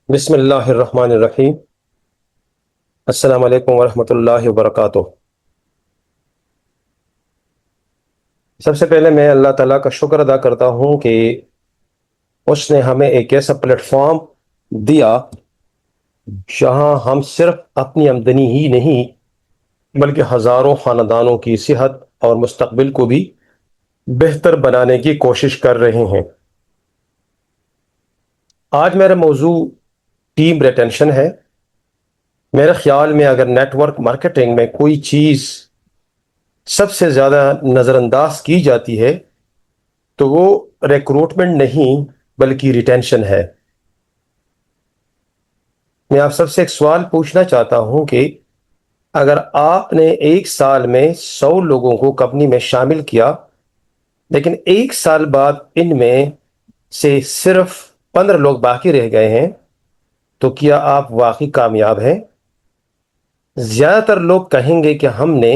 بسم اللہ الرحمن الرحیم۔ السلام علیکم ورحمۃ اللہ وبرکاتہ۔ سب سے پہلے میں اللہ تعالیٰ کا شکر ادا کرتا ہوں کہ اس نے ہمیں ایک ایسا پلیٹ فارم دیا جہاں ہم صرف اپنی آمدنی ہی نہیں بلکہ ہزاروں خاندانوں کی صحت اور مستقبل کو بھی بہتر بنانے کی کوشش کر رہے ہیں۔ آج میرا موضوع ٹیم ریٹینشن ہے۔ میرے خیال میں اگر نیٹ ورک مارکیٹنگ میں کوئی چیز سب سے زیادہ نظر انداز کی جاتی ہے تو وہ ریکروٹمنٹ نہیں بلکہ ریٹینشن ہے۔ میں آپ سب سے ایک سوال پوچھنا چاہتا ہوں کہ اگر آپ نے ایک سال میں 100 لوگوں کو کمپنی میں شامل کیا لیکن ایک سال بعد ان میں سے صرف 15 لوگ باقی رہ گئے ہیں تو کیا آپ واقعی کامیاب ہیں؟ زیادہ تر لوگ کہیں گے کہ ہم نے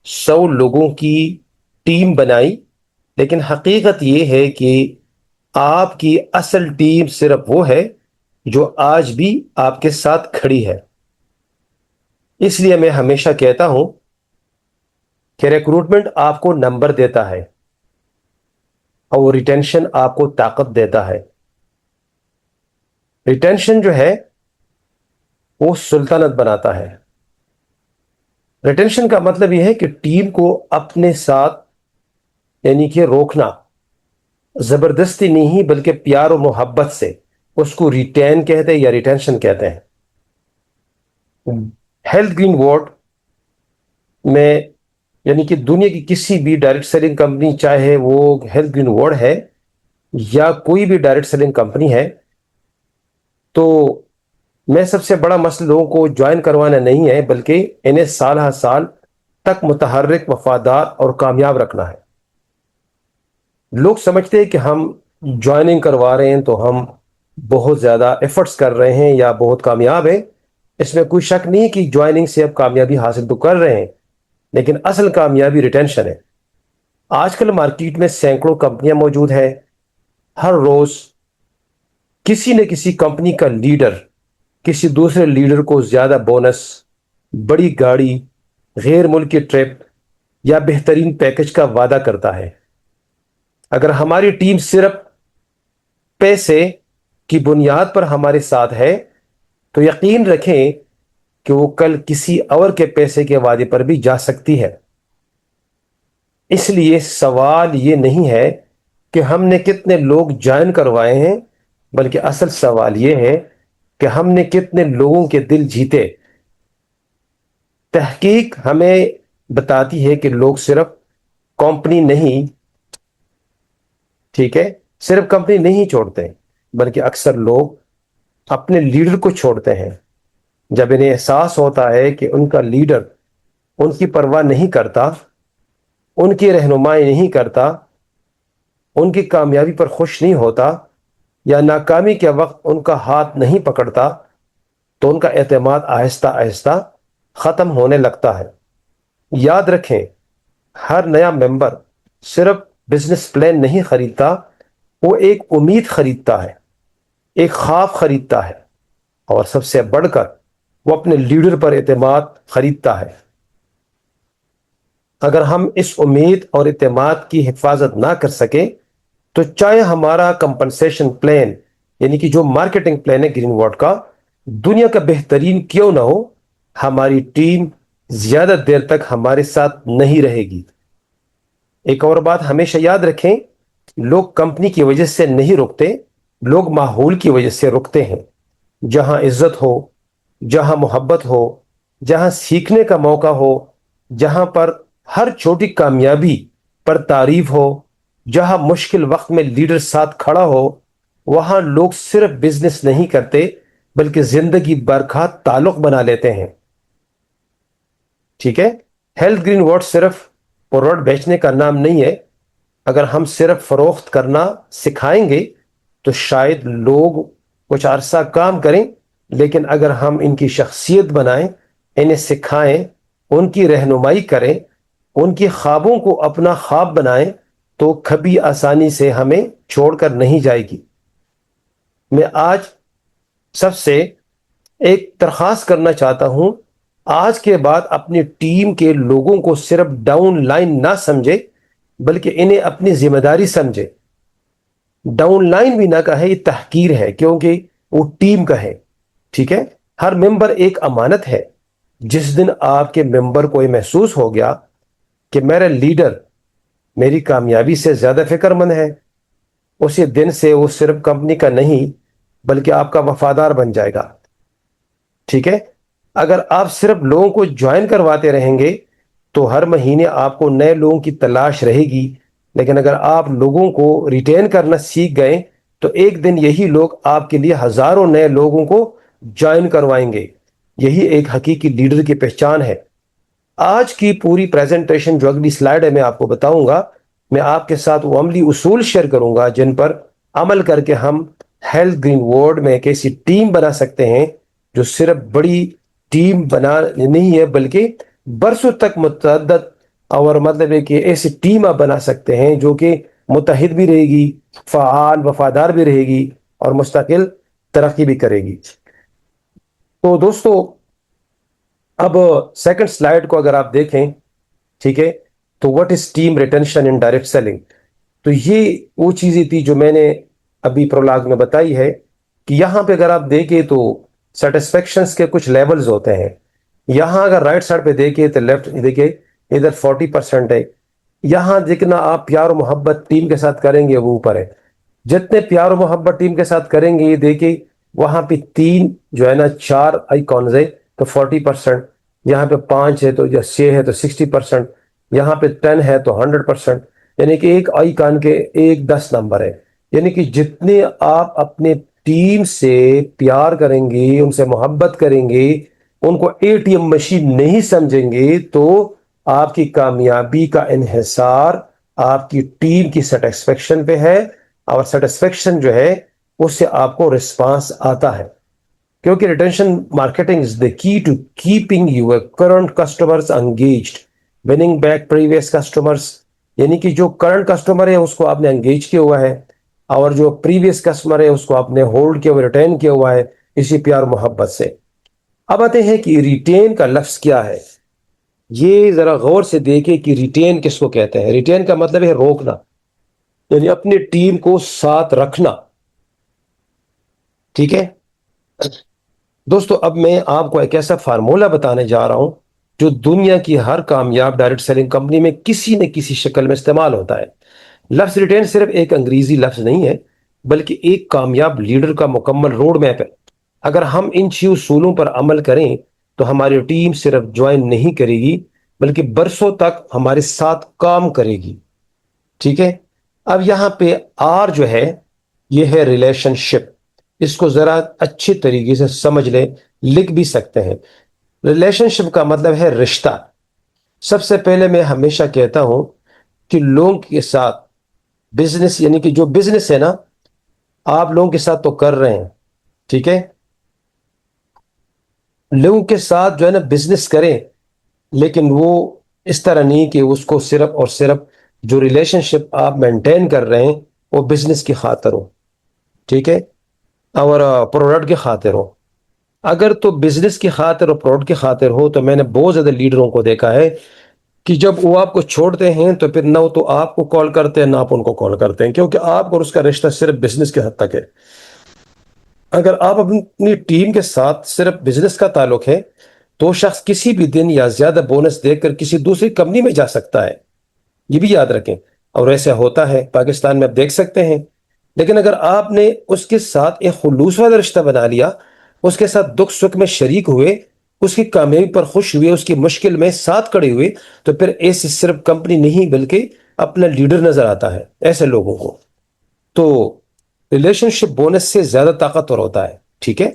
100 لوگوں کی ٹیم بنائی، لیکن حقیقت یہ ہے کہ آپ کی اصل ٹیم صرف وہ ہے جو آج بھی آپ کے ساتھ کھڑی ہے۔ اس لیے میں ہمیشہ کہتا ہوں کہ ریکروٹمنٹ آپ کو نمبر دیتا ہے اور ریٹینشن آپ کو طاقت دیتا ہے۔ ریٹینشن جو ہے وہ سلطنت بناتا ہے۔ ریٹینشن کا مطلب یہ ہے کہ ٹیم کو اپنے ساتھ یعنی کہ روکنا، زبردستی نہیں بلکہ پیار و محبت سے، اس کو ریٹین کہتے ہیں یا ریٹینشن کہتے ہیں۔ ہیلتھ گرین وارڈ میں یعنی کہ دنیا کی کسی بھی ڈائریکٹ سیلنگ کمپنی، چاہے وہ ہیلتھ گرین وارڈ ہے یا کوئی بھی ڈائریکٹ سیلنگ کمپنی ہے، تو میں سب سے بڑا مسئلہ لوگوں کو جوائن کروانا نہیں ہے بلکہ انہیں سال ہر سال تک متحرک، وفادار اور کامیاب رکھنا ہے۔ لوگ سمجھتے ہیں کہ ہم جوائننگ کروا رہے ہیں تو ہم بہت زیادہ ایفرٹس کر رہے ہیں یا بہت کامیاب ہیں۔ اس میں کوئی شک نہیں کہ جوائننگ سے اب کامیابی حاصل تو کر رہے ہیں، لیکن اصل کامیابی ریٹینشن ہے۔ آج کل مارکیٹ میں سینکڑوں کمپنیاں موجود ہیں۔ ہر روز کسی نہ کسی کمپنی کا لیڈر کسی دوسرے لیڈر کو زیادہ بونس، بڑی گاڑی، غیر ملکی ٹرپ یا بہترین پیکج کا وعدہ کرتا ہے۔ اگر ہماری ٹیم صرف پیسے کی بنیاد پر ہمارے ساتھ ہے تو یقین رکھیں کہ وہ کل کسی اور کے پیسے کے وعدے پر بھی جا سکتی ہے۔ اس لیے سوال یہ نہیں ہے کہ ہم نے کتنے لوگ جوائن کروائے ہیں، بلکہ اصل سوال یہ ہے کہ ہم نے کتنے لوگوں کے دل جیتے۔ تحقیق ہمیں بتاتی ہے کہ لوگ صرف کمپنی نہیں ٹھیک ہے صرف کمپنی نہیں چھوڑتے بلکہ اکثر لوگ اپنے لیڈر کو چھوڑتے ہیں جب انہیں احساس ہوتا ہے کہ ان کا لیڈر ان کی پرواہ نہیں کرتا، ان کی رہنمائی نہیں کرتا، ان کی کامیابی پر خوش نہیں ہوتا یا ناکامی کے وقت ان کا ہاتھ نہیں پکڑتا، تو ان کا اعتماد آہستہ آہستہ ختم ہونے لگتا ہے۔ یاد رکھیں، ہر نیا ممبر صرف بزنس پلان نہیں خریدتا، وہ ایک امید خریدتا ہے، ایک خواب خریدتا ہے، اور سب سے بڑھ کر وہ اپنے لیڈر پر اعتماد خریدتا ہے۔ اگر ہم اس امید اور اعتماد کی حفاظت نہ کر سکیں تو چاہے ہمارا کمپنسیشن پلان یعنی کہ جو مارکیٹنگ پلان ہے گرین وارڈ کا دنیا کا بہترین کیوں نہ ہو، ہماری ٹیم زیادہ دیر تک ہمارے ساتھ نہیں رہے گی۔ ایک اور بات ہمیشہ یاد رکھیں، لوگ کمپنی کی وجہ سے نہیں رکتے، لوگ ماحول کی وجہ سے رکتے ہیں۔ جہاں عزت ہو، جہاں محبت ہو، جہاں سیکھنے کا موقع ہو، جہاں پر ہر چھوٹی کامیابی پر تعریف ہو، جہاں مشکل وقت میں لیڈر ساتھ کھڑا ہو، وہاں لوگ صرف بزنس نہیں کرتے بلکہ زندگی بھر کا تعلق بنا لیتے ہیں۔ ٹھیک ہے، ہیلتھ گرین ورڈ صرف پروڈکٹ بیچنے کا نام نہیں ہے۔ اگر ہم صرف فروخت کرنا سکھائیں گے تو شاید لوگ کچھ عرصہ کام کریں، لیکن اگر ہم ان کی شخصیت بنائیں، انہیں سکھائیں، ان کی رہنمائی کریں، ان کی خوابوں کو اپنا خواب بنائیں، تو کبھی آسانی سے ہمیں چھوڑ کر نہیں جائے گی۔ میں آج سب سے ایک درخواست کرنا چاہتا ہوں، آج کے بعد اپنی ٹیم کے لوگوں کو صرف ڈاؤن لائن نہ سمجھے بلکہ انہیں اپنی ذمہ داری سمجھے۔ ڈاؤن لائن بھی نہ کہے، یہ تحقیر ہے کیونکہ وہ ٹیم کا ہے، ٹھیک ہے؟ ہر ممبر ایک امانت ہے۔ جس دن آپ کے ممبر کو یہ محسوس ہو گیا کہ میرا لیڈر میری کامیابی سے زیادہ فکر مند ہے، اسی دن سے وہ صرف کمپنی کا نہیں بلکہ آپ کا وفادار بن جائے گا، ٹھیک ہے؟ اگر آپ صرف لوگوں کو جوائن کرواتے رہیں گے تو ہر مہینے آپ کو نئے لوگوں کی تلاش رہے گی، لیکن اگر آپ لوگوں کو ریٹین کرنا سیکھ گئے تو ایک دن یہی لوگ آپ کے لیے ہزاروں نئے لوگوں کو جوائن کروائیں گے۔ یہی ایک حقیقی لیڈر کی پہچان ہے۔ آج کی پوری پریزنٹیشن جو اگلی سلائیڈ ہے میں آپ کو بتاؤں گا، میں آپ کے ساتھ وہ عملی اصول شیئر کروں گا جن پر عمل کر کے ہم ہیلتھ گرین ورلڈ میں ایک ایسی ٹیم بنا سکتے ہیں جو صرف بڑی ٹیم بنا نہیں ہے بلکہ برسوں تک متعدد، اور مطلب ہے کہ ایسی ٹیم آپ بنا سکتے ہیں جو کہ متحد بھی رہے گی، فعال وفادار بھی رہے گی اور مستقل ترقی بھی کرے گی۔ تو دوستو، اب سیکنڈ سلائیڈ کو اگر آپ دیکھیں، ٹھیک ہے، تو what is team retention in direct selling? تو یہ وہ چیزیں تھی جو میں نے ابھی پرولاگ میں بتائی ہے کہ یہاں پہ اگر آپ دیکھیں تو سیٹسفیکشنز کے کچھ لیولز ہوتے ہیں۔ یہاں اگر رائٹ سائڈ پہ دیکھیں تو لیفٹ دیکھیں، ادھر 40% ہے۔ یہاں دیکھنا آپ پیار و محبت ٹیم کے ساتھ کریں گے وہ اوپر ہے۔ جتنے پیار و محبت ٹیم کے ساتھ کریں گے، یہ دیکھیں وہاں پہ 3 جو ہے نا 4 آئیکونز ہے تو 40%، یہاں پہ 5 ہے تو یا 6 ہے تو 60%، یہاں پہ 10 ہے تو 100%، یعنی کہ ایک آئیکن کے ایک 10 نمبر ہے۔ یعنی کہ جتنے آپ اپنے ٹیم سے پیار کریں گے، ان سے محبت کریں گے، ان کو ATM مشین نہیں سمجھیں گے، تو آپ کی کامیابی کا انحصار آپ کی ٹیم کی سیٹسفیکشن پہ ہے، اور سیٹسفیکشن جو ہے اس سے آپ کو رسپانس آتا ہے۔ کیونکہ retention marketing is the key to keeping your current customers engaged, winning back previous customers، یعنی کہ جو کرنٹ کسٹمر ہے اس کو آپ نے انگیج کیا ہوا ہے، اور جو پریویس کسٹمر ہے اس کو آپ نے ہولڈ کیا ہوا، ریٹین کیا ہوا ہے اسی پیار محبت سے۔ اب آتے ہیں کہ ریٹین کا لفظ کیا ہے۔ یہ ذرا غور سے دیکھیں کہ ریٹین کس کو کہتے ہیں۔ ریٹین کا مطلب ہے روکنا، یعنی اپنی ٹیم کو ساتھ رکھنا، ٹھیک ہے دوستو؟ اب میں آپ کو ایک ایسا فارمولہ بتانے جا رہا ہوں جو دنیا کی ہر کامیاب ڈائریکٹ سیلنگ کمپنی میں کسی نہ کسی شکل میں استعمال ہوتا ہے۔ لفظ ریٹین صرف ایک انگریزی لفظ نہیں ہے بلکہ ایک کامیاب لیڈر کا مکمل روڈ میپ ہے۔ اگر ہم ان 6 اصولوں پر عمل کریں تو ہماری ٹیم صرف جوائن نہیں کرے گی بلکہ برسوں تک ہمارے ساتھ کام کرے گی، ٹھیک ہے؟ اب یہاں پہ آر جو ہے یہ ہے ریلیشن شپ۔ اس کو ذرا اچھی طریقے سے سمجھ لیں، لکھ بھی سکتے ہیں۔ ریلیشن شپ کا مطلب ہے رشتہ۔ سب سے پہلے میں ہمیشہ کہتا ہوں کہ لوگوں کے ساتھ بزنس، یعنی کہ جو بزنس ہے نا آپ لوگوں کے ساتھ تو کر رہے ہیں، ٹھیک ہے، لوگوں کے ساتھ جو ہے نا بزنس کریں، لیکن وہ اس طرح نہیں کہ اس کو صرف اور صرف جو ریلیشن شپ آپ مینٹین کر رہے ہیں وہ بزنس کی خاطر ہو، ٹھیک ہے، اور پروڈکٹ کی خاطر ہو۔ اگر تو بزنس کی خاطر اور پروڈکٹ کی خاطر ہو تو میں نے بہت زیادہ لیڈروں کو دیکھا ہے کہ جب وہ آپ کو چھوڑتے ہیں تو پھر نہ تو آپ کو کال کرتے ہیں نہ آپ ان کو کال کرتے ہیں، کیونکہ آپ اور اس کا رشتہ صرف بزنس کے حد تک ہے۔ اگر آپ اپنی ٹیم کے ساتھ صرف بزنس کا تعلق ہے تو شخص کسی بھی دن یا زیادہ بونس دیکھ کر کسی دوسری کمپنی میں جا سکتا ہے، یہ بھی یاد رکھیں، اور ایسا ہوتا ہے پاکستان میں آپ دیکھ سکتے ہیں۔ لیکن اگر آپ نے اس کے ساتھ ایک خلوص والا رشتہ بنا لیا، اس کے ساتھ دکھ سکھ میں شریک ہوئے، اس کی کامیابی پر خوش ہوئے، اس کی مشکل میں ساتھ کھڑے ہوئے، تو پھر ایسے صرف کمپنی نہیں بلکہ اپنا لیڈر نظر آتا ہے ایسے لوگوں کو۔ تو ریلیشن شپ بونس سے زیادہ طاقتور ہوتا ہے، ٹھیک ہے۔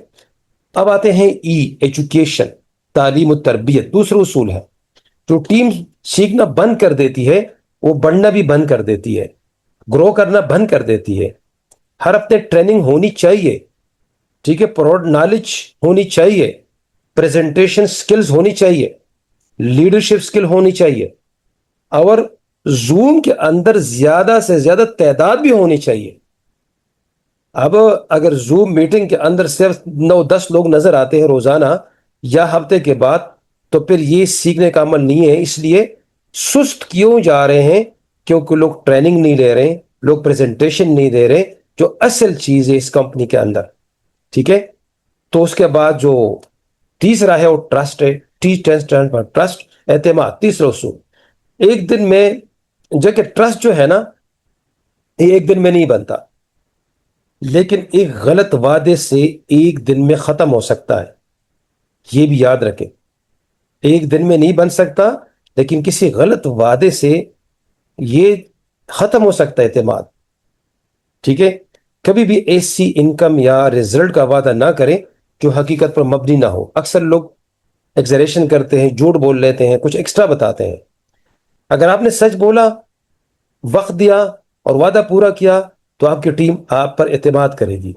اب آتے ہیں ایجوکیشن، تعلیم و تربیت، دوسرا اصول ہے۔ جو ٹیم سیکھنا بند کر دیتی ہے وہ بڑھنا بھی بند کر دیتی ہے، گرو کرنا بند کر دیتی ہے۔ ہر ہفتے ٹریننگ ہونی چاہیے، ٹھیک ہے، پروڈکٹ نالج ہونی چاہیے، پریزنٹیشن سکلز ہونی چاہیے، لیڈرشپ سکل ہونی چاہیے، اور زوم کے اندر زیادہ سے زیادہ تعداد بھی ہونی چاہیے۔ اب اگر زوم میٹنگ کے اندر صرف 9-10 لوگ نظر آتے ہیں روزانہ یا ہفتے کے بعد، تو پھر یہ سیکھنے کا عمل نہیں ہے. اس لیے سست کیوں جا رہے ہیں؟ کیونکہ لوگ ٹریننگ نہیں لے رہے، لوگ پریزنٹیشن نہیں دے رہے، جو اصل چیز ہے اس کمپنی کے اندر. ٹھیک ہے. تو اس کے بعد جو تیسرا ہے وہ ٹرسٹ ہے. ٹرسٹ، اعتماد، تیسرا اصول. ایک دن میں جو کہ ٹرسٹ جو ہے نا، یہ ایک دن میں نہیں بنتا، لیکن ایک غلط وعدے سے ایک دن میں ختم ہو سکتا ہے. یہ بھی یاد رکھیں، ایک دن میں نہیں بن سکتا، لیکن کسی غلط وعدے سے یہ ختم ہو سکتا ہے اعتماد. ٹھیک ہے. کبھی بھی ایسی انکم یا رزلٹ کا وعدہ نہ کریں جو حقیقت پر مبنی نہ ہو. اکثر لوگ ایگزریشن کرتے ہیں، جھوٹ بول لیتے ہیں، کچھ ایکسٹرا بتاتے ہیں. اگر آپ نے سچ بولا، وقت دیا اور وعدہ پورا کیا تو آپ کی ٹیم آپ پر اعتماد کرے گی.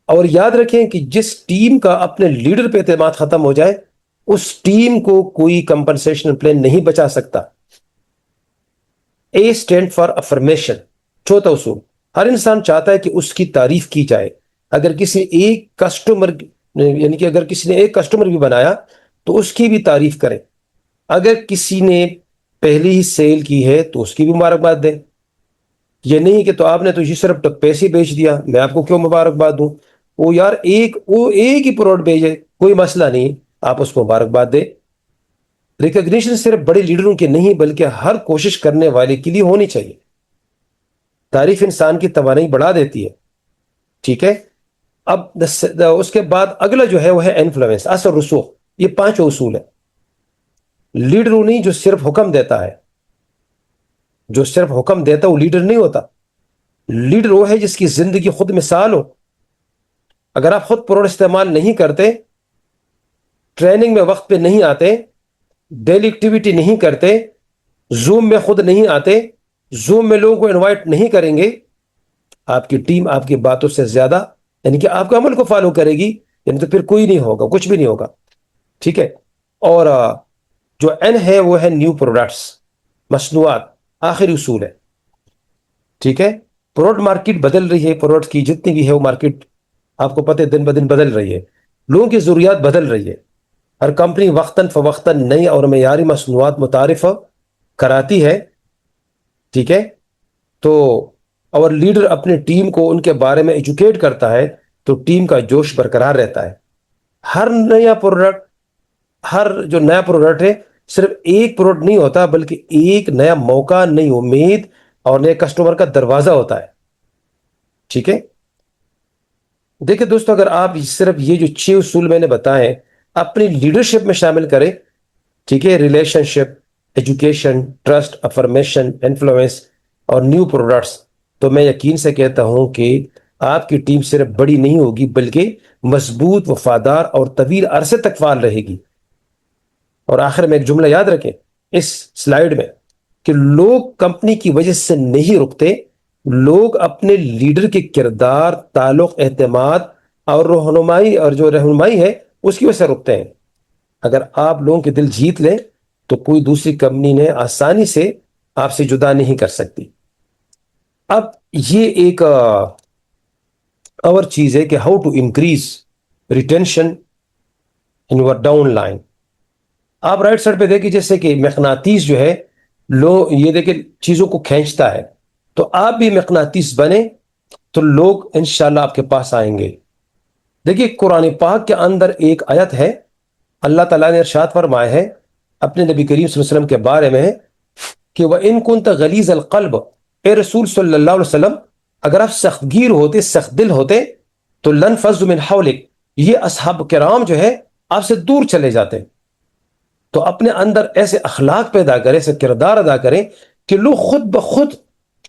اور یاد رکھیں کہ جس ٹیم کا اپنے لیڈر پہ اعتماد ختم ہو جائے، اس ٹیم کو کوئی کمپنسیشن پلان نہیں بچا سکتا. اے اسٹینڈ فار افرمیشن. چوتھا اصول، ہر انسان چاہتا ہے کہ اس کی تعریف کی جائے. اگر کسی ایک کسٹمر یعنی کہ اگر کسی نے ایک کسٹمر بھی بنایا تو اس کی بھی تعریف کریں. اگر کسی نے پہلی ہی سیل کی ہے تو اس کی بھی مبارکباد دیں. یہ نہیں کہ تو آپ نے تو یہ صرف پیسے بیچ دیا، میں آپ کو کیوں مبارکباد دوں. وہ ایک ہی پروڈکٹ بھیجے، کوئی مسئلہ نہیں، آپ اس کو مبارکباد دیں. ریکگنیشن صرف بڑے لیڈروں کے نہیں بلکہ ہر کوشش کرنے والے کے لیے ہونی چاہیے. تعریف انسان کی توانائی بڑھا دیتی ہے. ٹھیک ہے. اب اس کے بعد اگلا جو ہے وہ ہے انفلوئنس، اثر رسوخ. یہ 5 اصول ہے. لیڈر وہ نہیں جو صرف حکم دیتا ہے. جو صرف حکم دیتا وہ لیڈر نہیں ہوتا. لیڈر وہ ہے جس کی زندگی خود مثال ہو. اگر آپ خود پروڈکٹ استعمال نہیں کرتے، ٹریننگ میں وقت پہ نہیں آتے، ڈیلی ایکٹیویٹی نہیں کرتے، زوم میں خود نہیں آتے، زوم میں لوگوں کو انوائٹ نہیں کریں گے، آپ کی ٹیم آپ کی باتوں سے زیادہ یعنی کہ آپ کے عمل کو فالو کرے گی، یعنی تو پھر کوئی نہیں ہوگا، کچھ بھی نہیں ہوگا. ٹھیک ہے. اور جو این ہے وہ ہے نیو پروڈکٹس، مصنوعات. آخری اصول ہے. ٹھیک ہے. پروڈکٹ مارکیٹ بدل رہی ہے، پروڈکٹ کی جتنی بھی ہے وہ مارکیٹ آپ کو پتہ ہے دن بدن بدل رہی ہے. لوگوں کی ضروریات بدل رہی ہے. ہر کمپنی وقتاً فوقتاً نئی اور معیاری مصنوعات متعارف کراتی ہے. ٹھیک ہے. تو اور لیڈر اپنے ٹیم کو ان کے بارے میں ایجوکیٹ کرتا ہے تو ٹیم کا جوش برقرار رہتا ہے. ہر جو نیا پروڈکٹ ہے صرف ایک پروڈکٹ نہیں ہوتا، بلکہ ایک نیا موقع، نئی امید اور نئے کسٹمر کا دروازہ ہوتا ہے. ٹھیک ہے. دیکھیں دوستو، اگر آپ صرف یہ جو 6 اصول میں نے بتائے اپنی لیڈرشپ میں شامل کریں، ٹھیک ہے، ریلیشن شپ، ایجوکیشن، ٹرسٹ، افرمیشن، انفلوئنس اور نیو پروڈکٹس، تو میں یقین سے کہتا ہوں کہ آپ کی ٹیم صرف بڑی نہیں ہوگی بلکہ مضبوط، وفادار اور طویل عرصے تک فعال رہے گی. اور آخر میں ایک جملہ یاد رکھیں اس سلائیڈ میں کہ لوگ کمپنی کی وجہ سے نہیں رکتے، لوگ اپنے لیڈر کے کردار، تعلق، اعتماد اور رہنمائی ہے اس کی وجہ سے رکتے ہیں. اگر آپ لوگوں کے دل جیت لیں تو کوئی دوسری کمپنی نے آسانی سے آپ سے جدا نہیں کر سکتی. اب یہ ایک اور چیز ہے کہ how to increase retention in your down line. آپ رائٹ سائڈ پہ دیکھیں جیسے کہ مقناطیس جو ہے یہ دیکھیں چیزوں کو کھینچتا ہے، تو آپ بھی مقناطیس بنے تو لوگ انشاءاللہ آپ کے پاس آئیں گے. دیکھیے قرآن پاک کے اندر ایک آیت ہے، اللہ تعالیٰ نے ارشاد فرمایا ہے اپنے نبی کریم صلی اللہ علیہ وسلم کے بارے میں کہ وَإِن كُنْتَ غَلِيظَ الْقَلْبِ، اے رسول صلی اللہ علیہ وسلم اگر آپ سخت گیر ہوتے، سخت دل ہوتے تو لَنْفَضُّوا مِنْ حَوْلِكَ، یہ اصحاب کرام جو ہے آپ سے دور چلے جاتے. تو اپنے اندر ایسے اخلاق پیدا کریں، ایسے کردار ادا کریں کہ لوگ خود بخود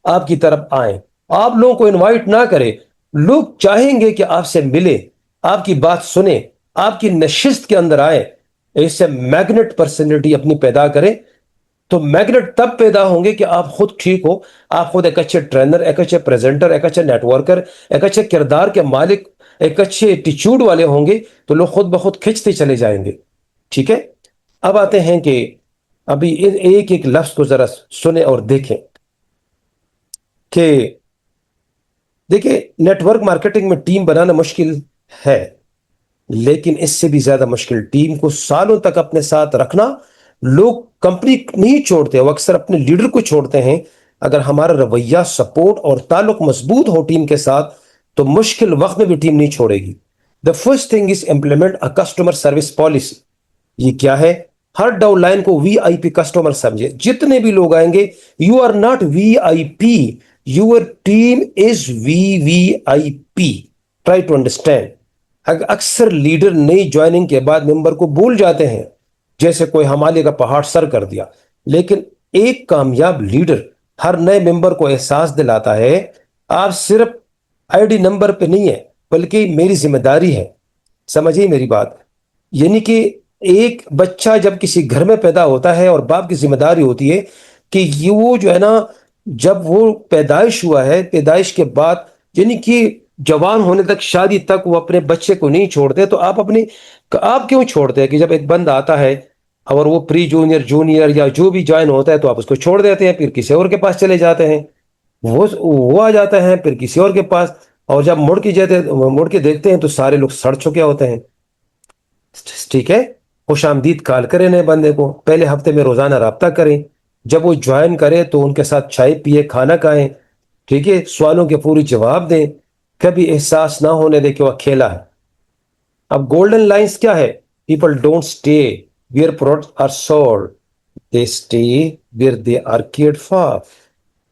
آپ کی طرف آئیں. آپ لوگوں کو انوائٹ نہ کریں، لوگ چاہیں گے کہ آپ سے ملے، آپ کی بات سنیں، آپ کی نشست کے اندر آئے. ایسے میگنٹ پرسنالٹی اپنی پیدا کریں تو میگنٹ تب پیدا ہوں گے کہ آپ خود ٹھیک ہو، آپ خود ایک اچھے ٹرینر، ایک اچھے پریزنٹر، ایک اچھے نیٹ ورکر، ایک اچھے کردار کے مالک، ایک اچھے ایٹیچیوڈ والے ہوں گے تو لوگ خود بخود کھنچتے چلے جائیں گے. ٹھیک ہے. اب آتے ہیں کہ ابھی ایک ایک لفظ کو ذرا سنیں اور دیکھیں کہ دیکھیں نیٹ ورک مارکیٹنگ میں ٹیم بنانا مشکل ہے، لیکن اس سے بھی زیادہ مشکل ٹیم کو سالوں تک اپنے ساتھ رکھنا۔ لوگ کمپنی نہیں چھوڑتے، وہ اکثر اپنے لیڈر کو چھوڑتے ہیں۔ اگر ہمارا رویہ، سپورٹ اور تعلق مضبوط ہو ٹیم کے ساتھ تو مشکل وقت میں بھی ٹیم نہیں چھوڑے گی۔ The first thing is implement a customer service policy۔ یہ کیا ہے؟ ہر ڈاؤن لائن کو وی آئی پی کسٹمر سمجھے۔ جتنے بھی لوگ آئیں گے، you are not V I P, your team is V V I P. Try to understand. اکثر لیڈر نئی جوائننگ کے بعد ممبر کو بھول جاتے ہیں، جیسے کوئی ہمالیہ کا پہاڑ سر کر دیا۔ لیکن ایک کامیاب لیڈر ہر نئے ممبر کو احساس دلاتا ہے آپ صرف آئی ڈی نمبر پہ نہیں ہے، بلکہ میری ذمہ داری ہے۔ سمجھیے میری بات، یعنی کہ ایک بچہ جب کسی گھر میں پیدا ہوتا ہے اور باپ کی ذمہ داری ہوتی ہے کہ یہ وہ جو ہے نا، جب وہ پیدائش ہوا ہے، پیدائش کے بعد یعنی کہ جوان ہونے تک، شادی تک وہ اپنے بچے کو نہیں چھوڑتے، تو آپ کیوں چھوڑتے ہیں کہ جب ایک بند آتا ہے اور وہ پری جونیئر، جونیئر یا جو بھی جوائن ہوتا ہے تو آپ اس کو چھوڑ دیتے ہیں، پھر کسی اور کے پاس چلے جاتے ہیں، وہ آ جاتا ہے پھر کسی اور کے پاس، اور جب مڑ کے دیکھتے ہیں تو سارے لوگ سڑ چکے ہوتے ہیں۔ ٹھیک ہے، خوش آمدید کال کریں نئے بندے کو، پہلے ہفتے میں روزانہ رابطہ کریں، جب وہ جوائن کرے تو ان کے ساتھ چائے پیے، کھانا کھائیں، ٹھیک ہے، سوالوں کے پوری جواب دیں، کبھی احساس نہ ہونے دے کہ وہ اکیلا ہے۔ اب گولڈن لائنز کیا ہے؟ People don't stay where products are sold, they stay where they are cared for.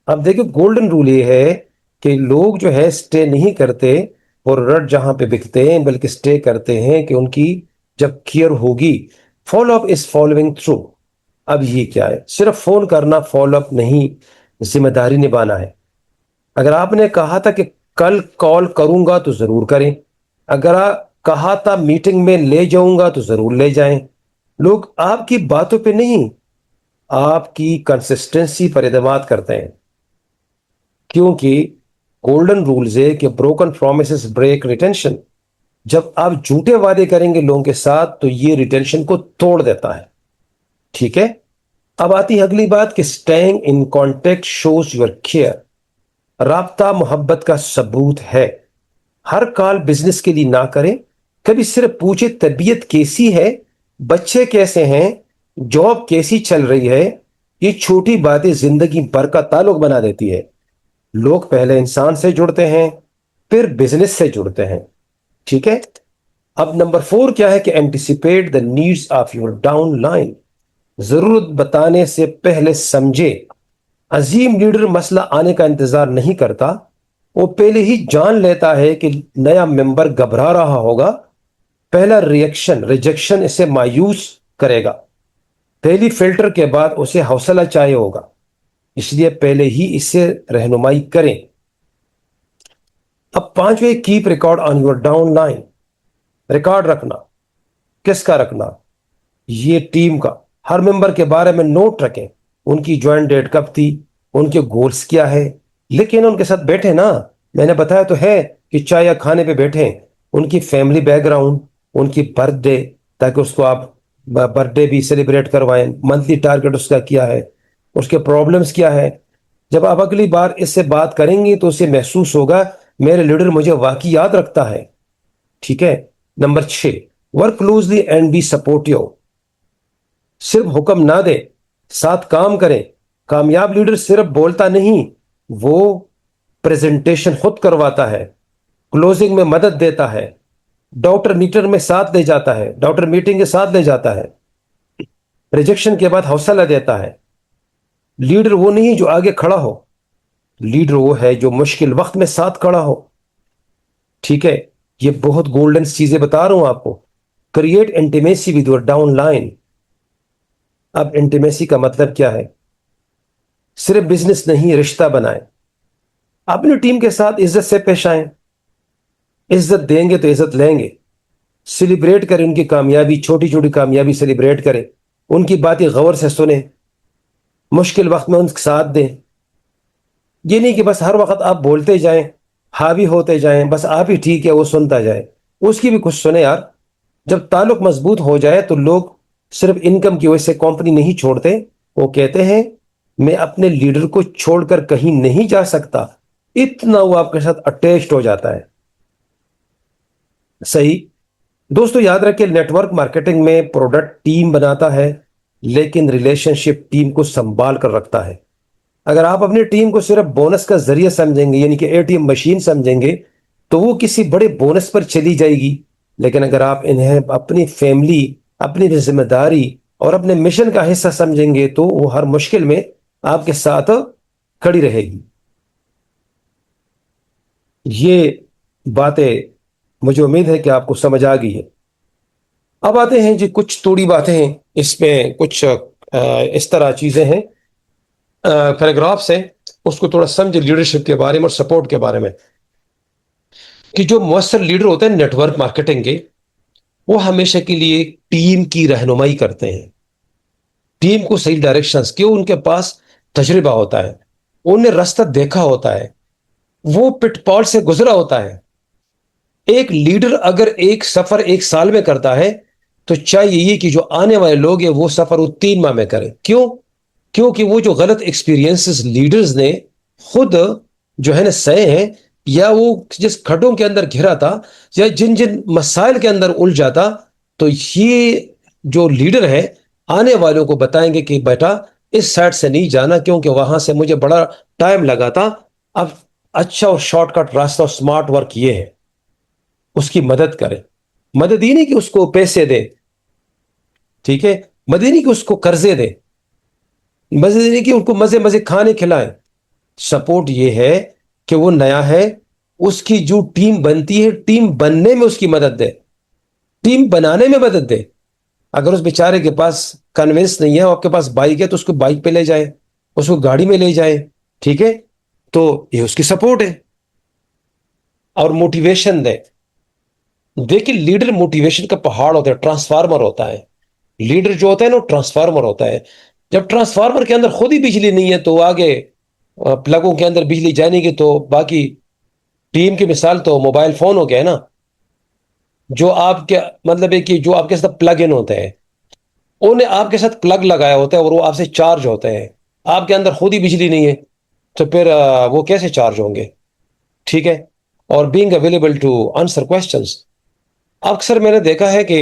اب دیکھو گولڈن رول یہ ہے کہ لوگ جو ہے اسٹے نہیں کرتے اور رٹ جہاں پہ بکتے ہیں، بلکہ اسٹے کرتے ہیں کہ ان کی جب کیئر ہوگی۔ Follow up is following through. اب یہ کیا ہے؟ صرف فون کرنا فالو اپ نہیں، ذمہ داری نبھانا ہے۔ اگر آپ نے کہا تھا کہ کل کال کروں گا تو ضرور کریں، اگر کہا تھا میٹنگ میں لے جاؤں گا تو ضرور لے جائیں۔ لوگ آپ کی باتوں پہ نہیں، آپ کی کنسسٹنسی پر اعتماد کرتے ہیں، کیونکہ گولڈن رولز ہے کہ بروکن پرومسز بریک ریٹینشن۔ جب آپ جھوٹے وعدے کریں گے لوگوں کے ساتھ تو یہ ریٹینشن کو توڑ دیتا ہے۔ ٹھیک ہے، اب آتی ہے اگلی بات کہ staying in contact shows your care. رابطہ محبت کا ثبوت ہے۔ ہر کال بزنس کے لیے نہ کریں، کبھی صرف پوچھے طبیعت کیسی ہے، بچے کیسے ہیں، جاب کیسی چل رہی ہے۔ یہ چھوٹی باتیں زندگی بھر کا تعلق بنا دیتی ہے۔ لوگ پہلے انسان سے جڑتے ہیں، پھر بزنس سے جڑتے ہیں۔ ٹھیک ہے، اب نمبر 4 کیا ہے کہ anticipate the needs of your down line. ضرورت بتانے سے پہلے سمجھے۔ عظیم لیڈر مسئلہ آنے کا انتظار نہیں کرتا، وہ پہلے ہی جان لیتا ہے کہ نیا ممبر گھبرا رہا ہوگا۔ پہلا ریجیکشن اسے مایوس کرے گا، پہلی فلٹر کے بعد اسے حوصلہ چاہیے ہوگا، اس لیے پہلے ہی اسے رہنمائی کریں۔ اب 5ویں، keep record on your down line. Record رکھنا، کس کا رکھنا؟ یہ ٹیم کا۔ ہر ممبر کے بارے میں نوٹ رکھیں، ان کی جوائن ڈیٹ کب تھی، ان کے گولز کیا ہے، لیکن ان کے ساتھ بیٹھے نا، میں نے بتایا تو ہے کہ چائے یا کھانے پہ بیٹھیں، ان کی فیملی بیک گراؤنڈ، ان کی برتھ ڈے، تاکہ اس کو آپ برتھ ڈے بھی سیلیبریٹ کروائیں، منتھلی ٹارگٹ اس کا کیا ہے، اس کے پرابلمز کیا ہے۔ جب آپ اگلی بار اس سے بات کریں گی تو اسے محسوس ہوگا میرے لیڈر مجھے واقعی یاد رکھتا ہے۔ ٹھیک ہے، number 6، work closely and be supportive. صرف حکم نہ دے، ساتھ کام کریں۔ کامیاب لیڈر صرف بولتا نہیں، وہ پریزنٹیشن خود کرواتا ہے، کلوزنگ میں مدد دیتا ہے، ڈاکٹر میٹنگ میں ساتھ لے جاتا ہے، ڈاکٹر میٹنگ کے ساتھ لے جاتا ہے، ریجیکشن کے بعد حوصلہ دیتا ہے۔ لیڈر وہ نہیں جو آگے کھڑا ہو، لیڈر وہ ہے جو مشکل وقت میں ساتھ کھڑا ہو۔ ٹھیک ہے، یہ بہت گولڈن چیزیں بتا رہا ہوں آپ کو۔ Create intimacy with your down line. اب انٹیمیسی کا مطلب کیا ہے؟ صرف بزنس نہیں، رشتہ بنائیں۔ اپنی ٹیم کے ساتھ عزت سے پیش آئیں، عزت دیں گے تو عزت لیں گے۔ سیلیبریٹ کریں ان کی کامیابی، چھوٹی چھوٹی کامیابی سیلیبریٹ کریں، ان کی باتیں غور سے سنیں، مشکل وقت میں ان کے ساتھ دیں۔ یہ نہیں کہ بس ہر وقت آپ بولتے جائیں، حاوی ہوتے جائیں، بس آپ ہی ٹھیک ہے وہ سنتا جائے، اس کی بھی کچھ سنیں یار۔ جب تعلق مضبوط ہو جائے تو لوگ صرف انکم کی وجہ سے کمپنی نہیں چھوڑتے، وہ کہتے ہیں میں اپنے لیڈر کو چھوڑ کر کہیں نہیں جا سکتا، اتنا وہ آپ کے ساتھ اٹیچڈ ہو جاتا ہے. صحیح دوستو، یاد رکھیں نیٹ ورک مارکیٹنگ میں پروڈکٹ ٹیم بناتا ہے لیکن ریلیشن شپ ٹیم کو سنبھال کر رکھتا ہے. اگر آپ اپنی ٹیم کو صرف بونس کا ذریعہ سمجھیں گے، یعنی کہ اے ٹی ایم مشین سمجھیں گے، تو وہ کسی بڑے بونس پر چلی جائے گی. لیکن اگر آپ انہیں اپنی فیملی، اپنی ذمہ داری اور اپنے مشن کا حصہ سمجھیں گے تو وہ ہر مشکل میں آپ کے ساتھ کھڑی رہے گی. یہ باتیں مجھے امید ہے کہ آپ کو سمجھ آ گئی ہے. اب آتے ہیں جی کچھ تھوڑی باتیں ہیں اس میں، کچھ اس طرح چیزیں ہیں، پیراگرافس ہیں، اس کو تھوڑا سمجھے لیڈرشپ کے بارے میں اور سپورٹ کے بارے میں. کہ جو مؤثر لیڈر ہوتے ہیں نیٹ ورک مارکیٹنگ کے، وہ ہمیشہ کے لیے ٹیم کی رہنمائی کرتے ہیں، ٹیم کو صحیح ڈائریکشنز، کیوں ان کے پاس تجربہ ہوتا ہے، انہوں نے راستہ دیکھا ہوتا ہے، وہ پٹ پال سے گزرا ہوتا ہے. ایک لیڈر اگر ایک سفر ایک سال میں کرتا ہے تو چاہیے یہ کہ جو آنے والے لوگ ہیں وہ سفر وہ 3 ماہ میں کریں. کیوں؟ کیونکہ وہ جو غلط ایکسپیرینسز لیڈرز نے خود جو ہے نا سہے ہیں، یا وہ جس کھڈوں کے اندر گھرا تھا، یا جن جن مسائل کے اندر الجھا تھا، تو یہ جو لیڈر ہے آنے والوں کو بتائیں گے کہ بیٹا اس سائڈ سے نہیں جانا کیونکہ وہاں سے مجھے بڑا ٹائم لگا تھا، اب اچھا اور شارٹ کٹ راستہ اور سمارٹ ورک یہ ہے. اس کی مدد کرے. مدد ہی نہیں کہ اس کو پیسے دے، ٹھیک ہے، مدد ہی نہیں کہ اس کو قرضے دے، مدد ہی نہیں کہ ان کو مزے مزے کھانے کھلائیں. سپورٹ یہ ہے کہ وہ نیا ہے، اس کی جو ٹیم بنتی ہے ٹیم بننے میں اس کی مدد دے، ٹیم بنانے میں مدد دے. اگر اس بیچارے کے پاس کنوینس نہیں ہے، آپ کے پاس بائک ہے تو اس کو بائک پہ لے جائے، اس کو گاڑی میں لے جائے، ٹھیک ہے، تو یہ اس کی سپورٹ ہے. اور موٹیویشن دے. دیکھیں لیڈر موٹیویشن کا پہاڑ ہوتا ہے، ٹرانسفارمر ہوتا ہے. لیڈر جو ہوتا ہے نا ٹرانسفارمر ہوتا ہے. جب ٹرانسفارمر کے اندر خود ہی بجلی نہیں ہے تو آگے پلگوں کے اندر بجلی جانے کی، تو باقی ٹیم کی مثال تو موبائل فون ہو گیا ہے نا، جو آپ کے مطلب ہے کہ جو آپ کے ساتھ پلگ ان ہوتے ہیں، انہوں نے آپ کے ساتھ پلگ لگایا ہوتا ہے اور وہ آپ سے چارج ہوتے ہیں. آپ کے اندر خود ہی بجلی نہیں ہے تو پھر وہ کیسے چارج ہوں گے؟ ٹھیک ہے. اور being available to answer questions. اکثر میں نے دیکھا ہے کہ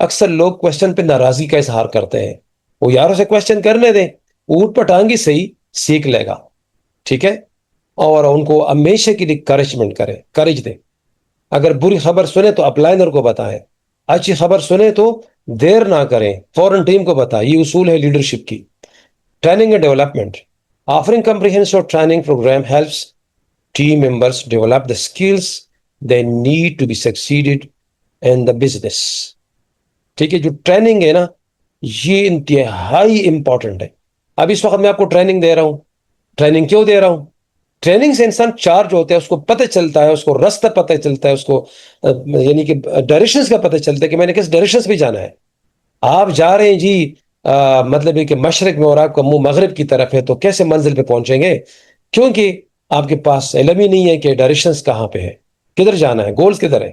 اکثر لوگ کوشچن پہ ناراضی کا اظہار کرتے ہیں. وہ یاروں سے کوشچن کرنے دیں، اوٹ پٹانگی صحیح سیکھ لے گا، ٹھیک ہے. اور ان کو ہمیشہ کے لیے کرجمنٹ کرے، کرج دے. اگر بری خبر سنے تو اپ لائنر کو بتائیں، اچھی خبر سنے تو دیر نہ کریں، فوراً ٹیم کو بتائیں. یہ اصول ہے لیڈرشپ کی. Training and development. Offering comprehensive training programme helps team members develop the skills they need to be succeeded in the business. ٹھیک ہے، جو ٹریننگ ہے نا یہ انتہائی امپورٹنٹ ہے. اب اس وقت میں آپ کو ٹریننگ دے رہا ہوں. ٹریننگ کیوں دے رہا ہوں؟ ٹریننگ سے انسان چارج ہوتا ہے، اس کو پتہ چلتا ہے، اس کو راستہ پتہ چلتا ہے، اس کو یعنی کہ ڈائریکشنز کا پتہ چلتا ہے کہ میں نے کس ڈائریکشنز پہ جانا ہے. آپ جا رہے ہیں جی مطلب ہے کہ مشرق میں اور آپ کا منہ مغرب کی طرف ہے، تو کیسے منزل پہ پہنچیں گے؟ کیونکہ آپ کے پاس علم ہی نہیں ہے کہ ڈائریکشنز کہاں پہ ہے، کدھر جانا ہے، گولز کدھر ہے.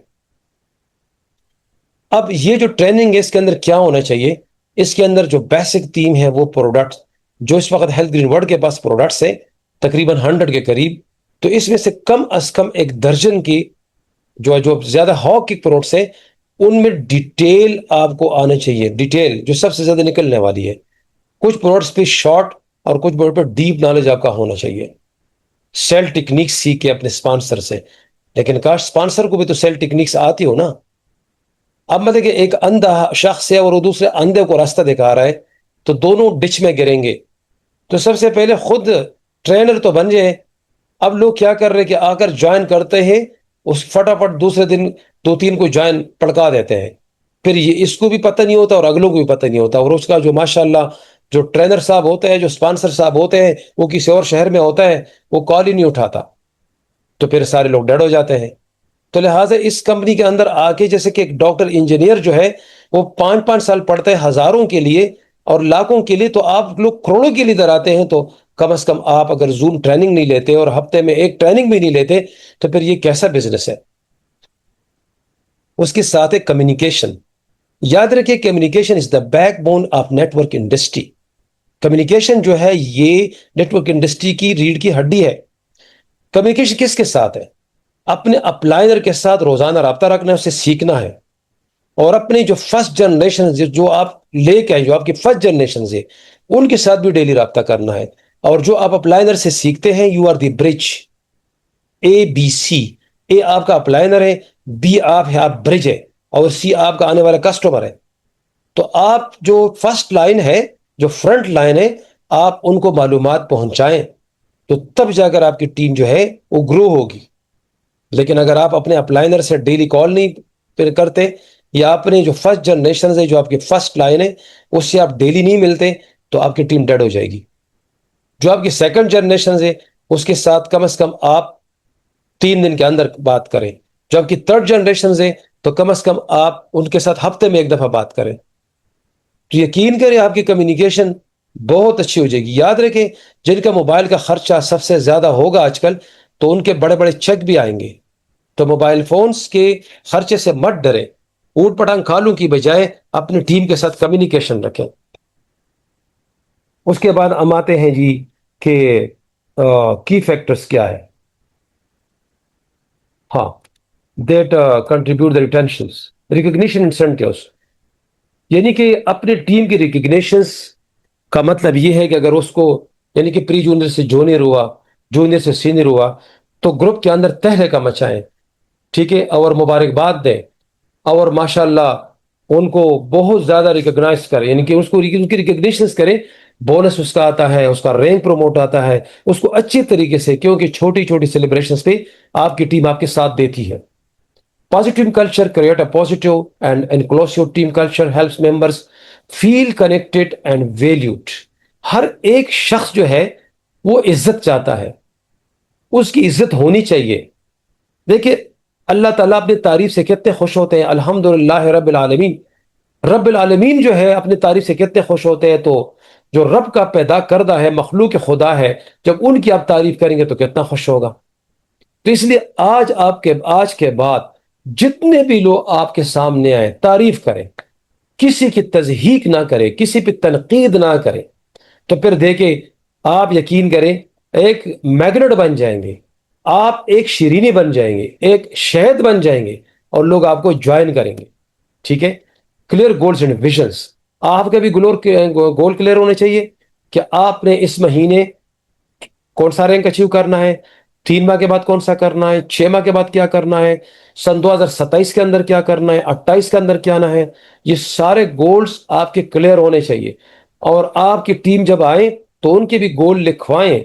اب یہ جو ٹریننگ ہے اس کے اندر کیا ہونا چاہیے؟ اس کے اندر جو بیسک تھیم ہے وہ پروڈکٹ، جو اس وقت ہیلتھ گرین ورلڈ کے پاس پروڈکٹس ہے تقریباً 100 کے قریب، تو اس میں سے کم از کم 1 درجن کی جو زیادہ ہاک کی پروڈکٹس ہیں ان میں ڈیٹیل آپ کو آنا چاہیے. ڈیٹیل جو سب سے زیادہ نکلنے والی ہے. کچھ پروڈکٹس پہ شارٹ اور کچھ پروڈکٹ پہ ڈیپ نالج آپ کا ہونا چاہیے. سیل ٹیکنیکس سیکھے اپنے سپانسر سے، لیکن کاش سپانسر کو بھی تو سیل ٹیکنیکس آتی ہو نا. اب مطلب کہ ایک اندھا شخص ہے اور وہ دوسرے اندھے کو راستہ دکھا رہا ہے، تو دونوں ڈچ میں گریں گے. تو سب سے پہلے خود ٹرینر تو بن جائے. اب لوگ کیا کر رہے کہ آ کر جوائن کرتے ہیں، اس فٹافٹ دوسرے دن 2-3 کو جوائن پڑکا دیتے ہیں. پھر یہ اس کو بھی پتہ نہیں ہوتا اور اگلوں کو بھی پتہ نہیں ہوتا. اور اس کا جو ماشاءاللہ جو ٹرینر صاحب ہوتے ہیں، جو سپانسر صاحب ہوتے ہیں، وہ کسی اور شہر میں ہوتا ہے، وہ کال ہی نہیں اٹھاتا. تو پھر سارے لوگ ڈیڈ ہو جاتے ہیں. تو لہٰذا اس کمپنی کے اندر آ کے جیسے کہ ایک ڈاکٹر انجینئر جو ہے وہ 5-5 سال پڑھتے ہیں ہزاروں کے لیے اور لاکھوں کے لیے، تو آپ لوگ کروڑوں کے لیے ادھر آتے ہیں. تو کم از کم آپ اگر زوم ٹریننگ نہیں لیتے اور ہفتے میں 1 ٹریننگ بھی نہیں لیتے تو پھر یہ کیسا بزنس ہے؟ اس کے ساتھ ہے کمیونیکیشن. یاد رکھیں communication is the backbone of network industry. Communication جو ہے یہ نیٹ ورک انڈسٹری کی ریڑھ کی ہڈی ہے. کمیونیکیشن کس کے ساتھ ہے؟ اپنے اپلائنر کے ساتھ روزانہ رابطہ رکھنا ہے، اسے سیکھنا ہے، اور اپنے جو فرسٹ جنریشن جو آپ لے کے آئے، جو آپ کی فرسٹ جنریشن ہے، ان کے ساتھ بھی ڈیلی رابطہ کرنا ہے. اور جو آپ اپلائنر سے سیکھتے ہیں، you are the bridge. A B C. A آپ کا اپلائنر ہے، بی آپ برج ہے، اور سی آپ کا آنے والا کسٹمر ہے. تو آپ جو فرسٹ لائن ہے، جو فرنٹ لائن ہے، آپ ان کو معلومات پہنچائیں، تو تب جا کر آپ کی ٹیم جو ہے وہ گرو ہوگی. لیکن اگر آپ اپنے اپلائنر سے ڈیلی کال نہیں کرتے، یا اپنے جو فرسٹ جنریشن ہے، جو آپ کی فرسٹ لائن ہے، اس سے آپ ڈیلی نہیں ملتے، تو آپ کی ٹیم ڈیڈ ہو جائے گی. جو آپ کی سیکنڈ جنریشن ہے، اس کے ساتھ کم از کم آپ 3 دن کے اندر بات کریں. جو آپ کی تھرڈ جنریشن ہے، تو کم از کم آپ ان کے ساتھ ہفتے میں 1 دفعہ بات کریں. تو یقین کریں آپ کی کمیونیکیشن بہت اچھی ہو جائے گی. یاد رکھیں، جن کا موبائل کا خرچہ سب سے زیادہ ہوگا آج کل، تو ان کے بڑے بڑے چیک بھی آئیں گے. تو موبائل فونز کے خرچے سے مت ڈرے، اوٹ پٹانگ کھالوں کی بجائے اپنی ٹیم کے ساتھ کمیونیکیشن رکھیں. اس کے بعد ہم آتے ہیں جی کہ کی فیکٹرز کیا ہے. ہاں، that contribute the retentions, recognition incentives. یعنی کہ اپنے ٹیم کی ریکگنیشنز کا مطلب یہ ہے کہ اگر اس کو، یعنی کہ پری جونیئر سے جونیئر ہوا، جونیئر سے سینئر ہوا، تو گروپ کے اندر تہلکہ مچائیں، ٹھیک ہے، اور مبارکباد دیں، اور ماشاءاللہ ان کو بہت زیادہ ریکگنائز کریں، یعنی کہ اس کی ریکگنیشنز کریں. بونس اس کا آتا ہے، اس کا رینک پروموٹ آتا ہے، اس کو اچھی طریقے سے، کیونکہ چھوٹی چھوٹی سیلیبریشنز پہ آپ کی ٹیم آپ کے ساتھ دیتی ہے. Positive culture create a positive and inclusive team culture helps members feel connected and valued. ہر ایک شخص جو ہے وہ عزت چاہتا ہے، اس کی عزت ہونی چاہیے. دیکھیں، اللہ تعالیٰ اپنی تعریف سے کتنے خوش ہوتے ہیں. الحمدللہ رب العالمین. رب العالمین جو ہے اپنی تعریف سے کتنے خوش ہوتے ہیں. تو جو رب کا پیدا کردہ ہے، مخلوق خدا ہے، جب ان کی آپ تعریف کریں گے تو کتنا خوش ہوگا. تو اس لیے آج کے بعد جتنے بھی لوگ آپ کے سامنے آئے، تعریف کریں، کسی کی تضحیق نہ کریں، کسی پہ تنقید نہ کریں. تو پھر دیکھیں، آپ یقین کریں، ایک میگنٹ بن جائیں گے، آپ ایک شیرینی بن جائیں گے، ایک شہد بن جائیں گے، اور لوگ آپ کو جوائن کریں گے. ٹھیک ہے. Clear goals and visions. آپ کا بھی گول کلیئر ہونے چاہیے کہ آپ نے اس مہینے کون سا رینک اچیو کرنا ہے، 3 ماہ کے بعد کون سا کرنا ہے، 6 ماہ کے بعد کیا کرنا ہے، سن 2027 کے اندر کیا کرنا ہے، 28 کے اندر کیا نہ ہے. یہ سارے گولز آپ کے کلیئر ہونے چاہیے. اور آپ کی ٹیم جب آئے تو ان کے بھی گول لکھوائیں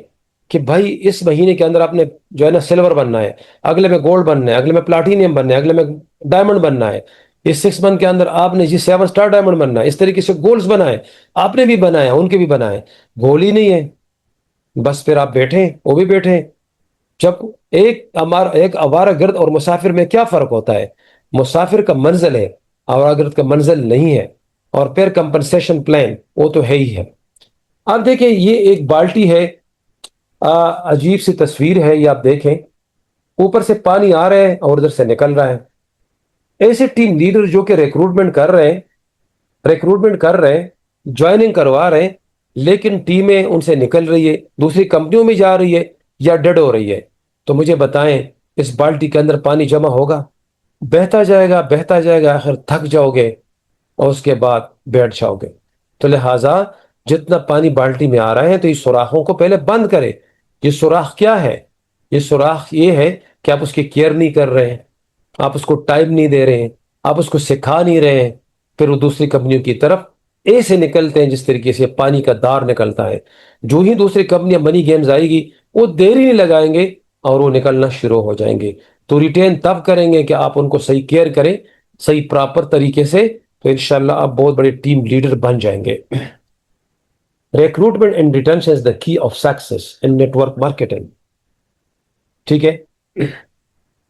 کہ بھائی اس مہینے کے اندر آپ نے جو ہے نا سلور بننا ہے، اگلے میں گولڈ بننا ہے، اگلے میں پلاٹینیم بننا ہے، اگلے میں ڈائمنڈ بننا ہے، اس 6 منتھ کے اندر آپ نے 7 اسٹار ڈائمنڈ بننا ہے. اس طریقے سے گولز بنائے، آپ نے بھی بنایا، ان کے بھی بنائے. گول ہی نہیں ہے بس، پھر آپ بیٹھیں، وہ بھی بیٹھیں. جب ایک آوارہ گرد اور مسافر میں کیا فرق ہوتا ہے؟ مسافر کا منزل ہے، آوارہ گرد کا منزل نہیں ہے. اور پھر کمپنسیشن پلان وہ تو ہے ہی ہے. اب دیکھیں، یہ ایک بالٹی ہے، عجیب سی تصویر ہے یہ. آپ دیکھیں، اوپر سے پانی آ رہا ہے اور ادھر سے نکل رہا ہے. ایسے ٹیم لیڈر جو کہ ریکروٹمنٹ کر رہے ہیں، جوائننگ کروا رہے ہیں، لیکن ٹیمیں ان سے نکل رہی ہے، دوسری کمپنیوں میں جا رہی ہے یا ڈیڈ ہو رہی ہے. تو مجھے بتائیں، اس بالٹی کے اندر پانی جمع ہوگا؟ بہتا جائے گا، بہتا جائے گا، آخر تھک جاؤ گے اور اس کے بعد بیٹھ جاؤ گے. تو لہٰذا جتنا پانی بالٹی میں آ رہا ہے، تو یہ سوراخوں کو پہلے بند کرے. یہ سوراخ کیا ہے؟ یہ سوراخ یہ ہے کہ آپ اس کی کیئر نہیں کر رہے ہیں، آپ اس کو ٹائم نہیں دے رہے ہیں، آپ اس کو سکھا نہیں رہے ہیں. پھر وہ دوسری کمپنیوں کی طرف ایسے نکلتے ہیں جس طریقے سے پانی کا دار نکلتا ہے. جو ہی دوسری کمپنیاں منی گیمز آئے گی، وہ دیر ہی نہیں لگائیں گے اور وہ نکلنا شروع ہو جائیں گے. تو ریٹین تب کریں گے کہ آپ ان کو صحیح کیئر کریں، صحیح پراپر طریقے سے. تو انشاءاللہ آپ بہت بڑے ٹیم لیڈر بن جائیں گے. Recruitment and retention is the key of success in network marketing. ٹھیک ہے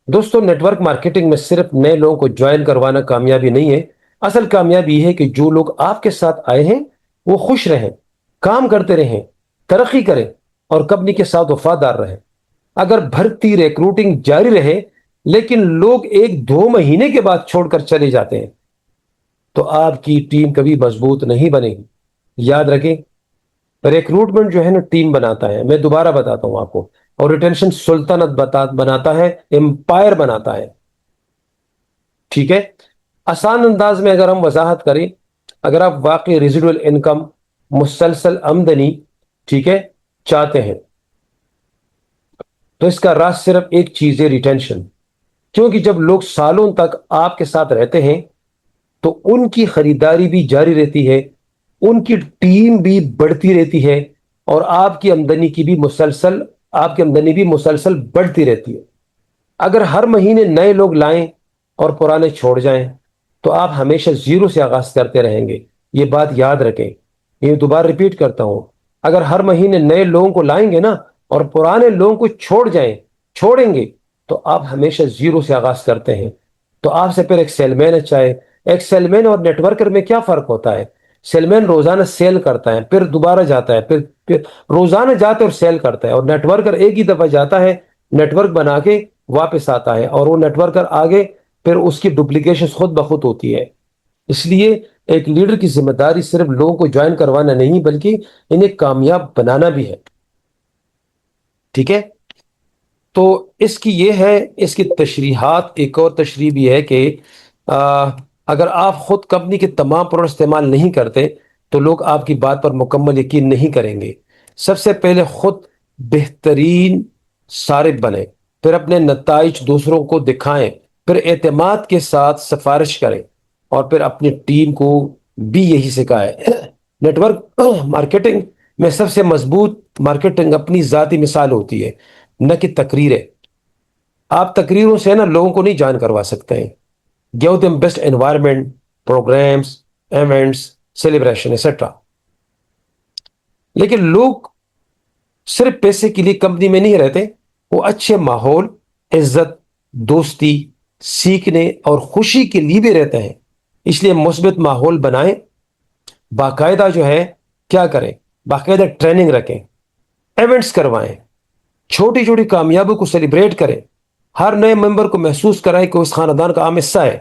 دوستو، نیٹ ورک مارکیٹنگ میں صرف نئے لوگوں کو جوائن کروانا کامیابی نہیں ہے. اصل کامیابی یہ ہے کہ جو لوگ آپ کے ساتھ آئے ہیں وہ خوش رہیں، کام کرتے رہیں، ترقی کریں، اور کمپنی کے ساتھ وفادار رہیں. اگر بھرتی ریکروٹنگ جاری رہے لیکن لوگ 1-2 مہینے کے بعد چھوڑ کر چلے جاتے ہیں، تو آپ کی ٹیم کبھی مضبوط نہیں بنے گی. یاد رکھیں، ریکروٹمنٹ جو ہے نا ٹیم بناتا ہے. میں دوبارہ بتاتا ہوں آپ کو، اور ریٹینشن سلطنت بناتا ہے، امپائر بناتا ہے. ٹھیک ہے. آسان انداز میں اگر ہم وضاحت کریں، اگر آپ واقعی ریزیڈول انکم، مسلسل آمدنی، ٹھیک ہے، چاہتے ہیں تو اس کا راز صرف ایک چیز ہے، ریٹینشن. کیونکہ جب لوگ سالوں تک آپ کے ساتھ رہتے ہیں تو ان کی خریداری بھی جاری رہتی ہے، ان کی ٹیم بھی بڑھتی رہتی ہے، اور آپ کی آمدنی بھی مسلسل بڑھتی رہتی ہے. اگر ہر مہینے نئے لوگ لائیں اور پرانے چھوڑ جائیں تو آپ ہمیشہ زیرو سے آغاز کرتے رہیں گے. یہ بات یاد رکھیں، یہ دوبارہ ریپیٹ کرتا ہوں. اگر ہر مہینے نئے لوگوں کو لائیں گے نا اور پرانے لوگوں کو چھوڑیں گے تو آپ ہمیشہ زیرو سے آغاز کرتے ہیں. تو آپ سے پھر ایک سیل مین اچھا ہے. ایک سیل مین اور نیٹ ورکر میں کیا فرق ہوتا ہے؟ سیل مین روزانہ سیل کرتا ہے، پھر دوبارہ جاتا ہے، پھر روزانہ جاتا ہے اور سیل کرتا ہے. اور نیٹ ورکر ایک ہی دفعہ جاتا ہے، نیٹ ورک بنا کے واپس آتا ہے، اور وہ نیٹ ورکر آگے پھر اس کی ڈپلیکیشن خود بخود ہوتی ہے. اس لیے ایک لیڈر کی ذمہ داری صرف لوگوں کو جوائن کروانا نہیں بلکہ انہیں کامیاب بنانا بھی ہے. ٹھیک ہے. تو اس کی یہ ہے، اس کی تشریحات. ایک اور تشریح بھی ہے کہ اگر آپ خود کمپنی کے تمام پروڈکٹ استعمال نہیں کرتے تو لوگ آپ کی بات پر مکمل یقین نہیں کریں گے. سب سے پہلے خود بہترین صارف بنیں، پھر اپنے نتائج دوسروں کو دکھائیں، پھر اعتماد کے ساتھ سفارش کریں، اور پھر اپنی ٹیم کو بھی یہی سکھائیں. نیٹ ورک مارکیٹنگ میں سب سے مضبوط مارکیٹنگ اپنی ذاتی مثال ہوتی ہے، نہ کہ تقریریں. آپ تقریروں سے نا لوگوں کو نہیں جان کروا سکتے ہیں. give them best environment, programs, events, celebration, etc. لیکن لوگ صرف پیسے کے لیے کمپنی میں نہیں رہتے، وہ اچھے ماحول، عزت، دوستی، سیکھنے اور خوشی کے لیے بھی رہتے ہیں. اس لیے مثبت ماحول بنائیں، باقاعدہ جو ہے کیا کریں، باقاعدہ ٹریننگ رکھیں، ایونٹس کروائیں، چھوٹی چھوٹی کامیابی کو سیلیبریٹ کریں. ہر نئے ممبر کو محسوس کرائیں کہ اس خاندان کا عام حصہ ہے.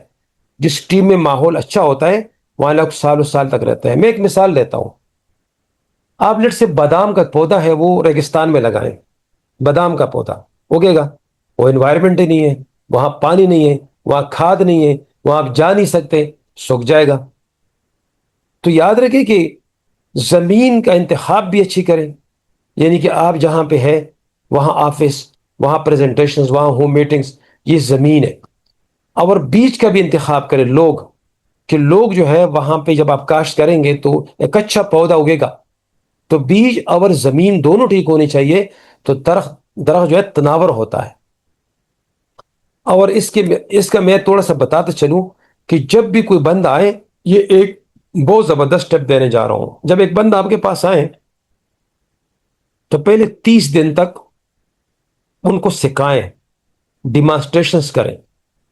جس ٹیم میں ماحول اچھا ہوتا ہے وہاں لوگ سالوں سال تک رہتے ہیں. میں ایک مثال دیتا ہوں. آپ لیٹ سے بادام کا پودا ہے وہ ریگستان میں لگائیں، بادام کا پودا اگے گا. وہ انوائرمنٹ ہی نہیں ہے، وہاں پانی نہیں ہے، وہاں کھاد نہیں ہے، وہاں آپ جا نہیں سکتے، سوکھ جائے گا. تو یاد رکھیں کہ زمین کا انتخاب بھی اچھی کریں. یعنی کہ آپ جہاں پہ ہے وہاں آفس، وہاں پریزنٹیشنز، وہاں ہوم میٹنگز، یہ زمین ہے. اور بیج کا بھی انتخاب کریں، لوگ جو ہے وہاں پہ جب آپ کاشت کریں گے تو ایک اچھا پودا اگے گا. تو بیج اور زمین دونوں ٹھیک ہونی چاہیے تو درخت جو ہے تناور ہوتا ہے. اور اس کا میں تھوڑا سا بتاتا چلوں کہ جب بھی کوئی بندہ آئے، یہ ایک بہت زبردست سٹیپ دینے جا رہا ہوں. جب ایک بندہ آپ کے پاس آئے تو پہلے 30 دن تک ان کو سکھائیں، ڈیمانسٹریشنز کریں،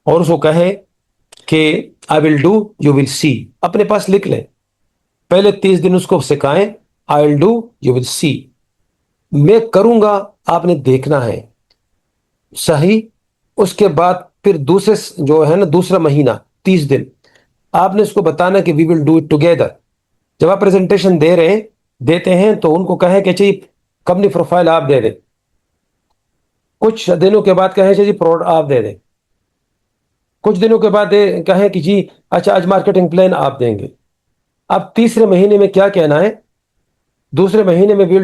اور اس کو کہیں کہ آئی ول ڈو یو ول سی. اپنے پاس لکھ لیں، پہلے 30 دن اس کو سکھائیں، آئی ول ڈو یو ول سی. میں کروں گا، آپ نے دیکھنا ہے. صحیح. اس کے بعد پھر دوسرے جو ہے نا دوسرا مہینہ 30 دن آپ نے اس کو بتانا کہ وی ول ڈو اٹ ٹوگیدر. جب آپ پریزنٹیشن دیتے ہیں تو ان کو کہیں کہ چاہیے کمپنی پروفائل آپ دے دیں. کچھ دنوں کے بعد کہیں جی پروڈکٹ آپ دے دیں. کچھ دنوں کے بعد کہیں کہ جی اچھا آج مارکیٹنگ پلان آپ دیں گے. اب تیسرے مہینے میں کیا کہنا ہے؟ دوسرے مہینے میں وی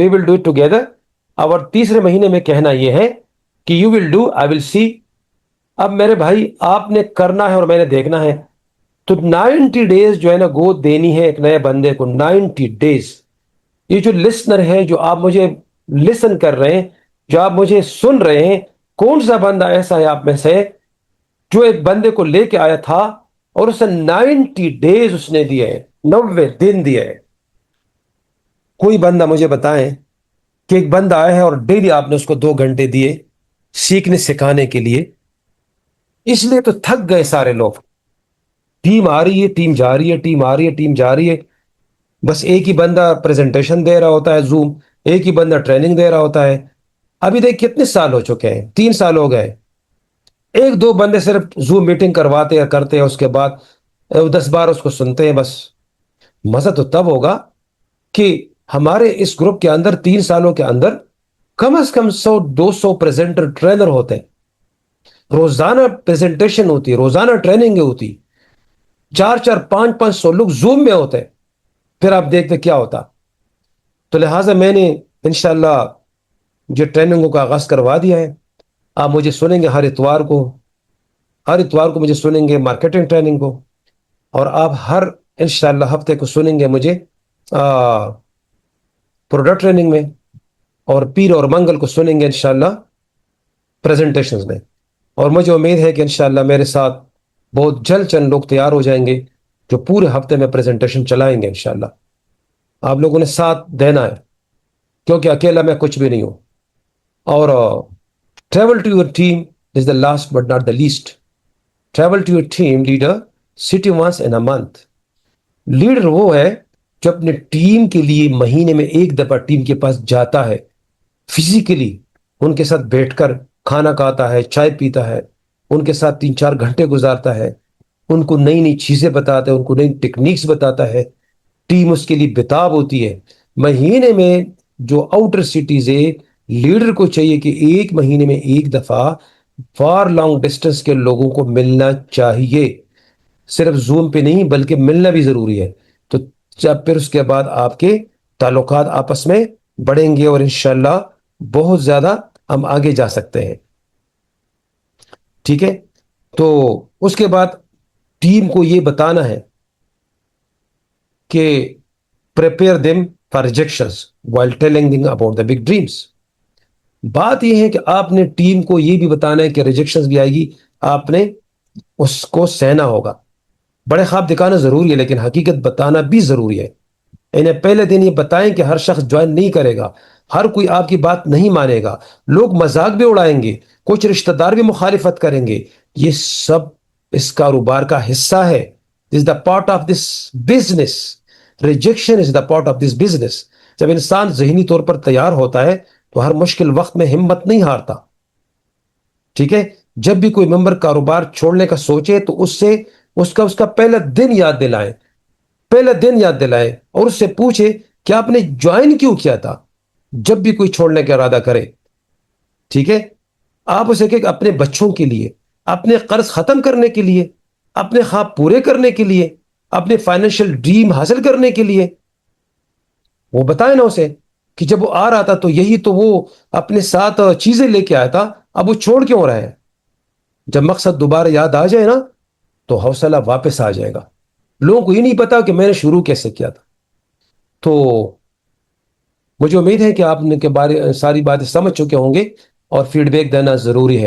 ول ڈو اٹ ٹوگیدر. اور تیسرے مہینے میں کہنا یہ ہے کہ یو ول ڈو، آئی ول سی. اب میرے بھائی آپ نے کرنا ہے اور میں نے دیکھنا ہے. تو 90 ڈیز جو ہے نا گود دینی ہے ایک نئے بندے کو. 90 ڈیز. یہ جو لسنر ہے، جو آپ مجھے لسن کر رہے ہیں، جو آپ مجھے سن رہے ہیں، کون سا بندہ ایسا ہے آپ میں سے جو ایک بندے کو لے کے آیا تھا اور اسے 90 ڈیز اس نے دیے، 90 دن دیے؟ کوئی بندہ مجھے بتائیں کہ ایک بندہ آیا ہے اور ڈیلی آپ نے اس کو 2 گھنٹے دیے سیکھنے سکھانے کے لیے. اس لیے تو تھک گئے سارے لوگ. ٹیم آ رہی ہے، ٹیم جا رہی ہے، ٹیم آ رہی ہے، ٹیم جا رہی ہے. بس ایک ہی بندہ پریزنٹیشن دے رہا ہوتا ہے، زوم. ایک ہی بندہ ٹریننگ دے رہا ہوتا ہے. ابھی دیکھ کتنے سال ہو چکے ہیں، 3 سال ہو گئے. ایک دو بندے صرف زوم میٹنگ کرواتے یا کرتے ہیں، اس کے بعد 10 بار اس کو سنتے ہیں بس. مزہ تو تب ہوگا کہ ہمارے اس گروپ کے اندر 3 سالوں کے اندر کم از کم 100-200 پریزنٹر ٹرینر ہوتے ہیں، روزانہ پریزنٹیشن ہوتی ہے، روزانہ ٹریننگ ہوتی، 400-500 لوگ زوم میں ہوتے ہیں، پھر آپ دیکھتے کیا ہوتا۔ تو لہٰذا میں نے انشاءاللہ جو ٹریننگوں کا آغاز کروا دیا ہے، آپ مجھے سنیں گے ہر اتوار کو مجھے سنیں گے مارکیٹنگ ٹریننگ کو، اور آپ ہر انشاءاللہ ہفتے کو سنیں گے مجھے پروڈکٹ ٹریننگ میں، اور پیر اور منگل کو سنیں گے انشاءاللہ پریزنٹیشنز میں۔ اور مجھے امید ہے کہ انشاءاللہ میرے ساتھ بہت جلد چند لوگ تیار ہو جائیں گے جو پورے ہفتے میں پریزنٹیشن چلائیں گے انشاءاللہ۔ آپ لوگوں نے ساتھ دینا ہے، کیونکہ اکیلا میں کچھ بھی نہیں ہوں۔ اور travel to your team is the last but not the least. Travel to your team leader city once in a month. Leader وہ ہے جو اپنے ٹیم کے لیے مہینے میں ایک دفعہ ٹیم کے پاس جاتا ہے، فزیکلی ان کے ساتھ بیٹھ کر کھانا کھاتا ہے، چائے پیتا ہے، ان کے ساتھ 3-4 گھنٹے گزارتا ہے، ان کو نئی نئی چیزیں بتاتا ہے، ان کو نئی ٹیکنیکس بتاتا ہے، ٹیم اس کے لیے بتاب ہوتی ہے۔ مہینے میں جو آؤٹر سٹیز ہے، لیڈر کو چاہیے کہ ایک مہینے میں ایک دفعہ فار لانگ ڈسٹینس کے لوگوں کو ملنا چاہیے، صرف زوم پہ نہیں بلکہ ملنا بھی ضروری ہے۔ تو جب پھر اس کے بعد آپ کے تعلقات آپس میں بڑھیں گے اور انشاءاللہ بہت زیادہ ہم آگے جا سکتے ہیں، ٹھیک ہے۔ تو اس کے بعد ٹیم کو یہ بتانا ہے کہ prepare them for rejections while telling them about the big dreams۔ بات یہ ہے کہ آپ نے ٹیم کو یہ بھی بتانا ہے کہ ریجیکشنز بھی آئے گی، آپ نے اس کو سہنا ہوگا۔ بڑے خواب دکھانا ضروری ہے لیکن حقیقت بتانا بھی ضروری ہے۔ انہیں پہلے دن یہ بتائیں کہ ہر شخص جوائن نہیں کرے گا، ہر کوئی آپ کی بات نہیں مانے گا، لوگ مذاق بھی اڑائیں گے، کچھ رشتہ دار بھی مخالفت کریں گے، یہ سب اس کاروبار کا حصہ ہے۔ This is the part of this business۔ Rejection is the part of this business۔ جب انسان ذہنی طور پر تیار ہوتا ہے تو ہر مشکل وقت میں ہمت نہیں ہارتا، ٹھیک ہے۔ جب بھی کوئی ممبر کاروبار چھوڑنے کا سوچے تو اس کا پہلا دن یاد دلائے اور اس سے پوچھے کہ آپ نے جوائن کیوں کیا تھا۔ جب بھی کوئی چھوڑنے کا ارادہ کرے، ٹھیک ہے، آپ اسے کہ اپنے بچوں کے لیے، اپنے قرض ختم کرنے کے لیے، اپنے خواب پورے کرنے کے لیے، اپنے فائنینشیل ڈریم حاصل کرنے کے لیے، وہ بتائے نا اسے کہ جب وہ آ رہا تھا تو یہی تو وہ اپنے ساتھ چیزیں لے کے آیا تھا، اب وہ چھوڑ کیوں رہا ہے۔ جب مقصد دوبارہ یاد آ جائے نا تو حوصلہ واپس آ جائے گا۔ لوگوں کو یہ نہیں پتا کہ میں نے شروع کیسے کیا تھا۔ تو مجھے امید ہے کہ آپ نے کے بارے ساری باتیں سمجھ چکے ہوں گے اور فیڈ بیک دینا ضروری ہے۔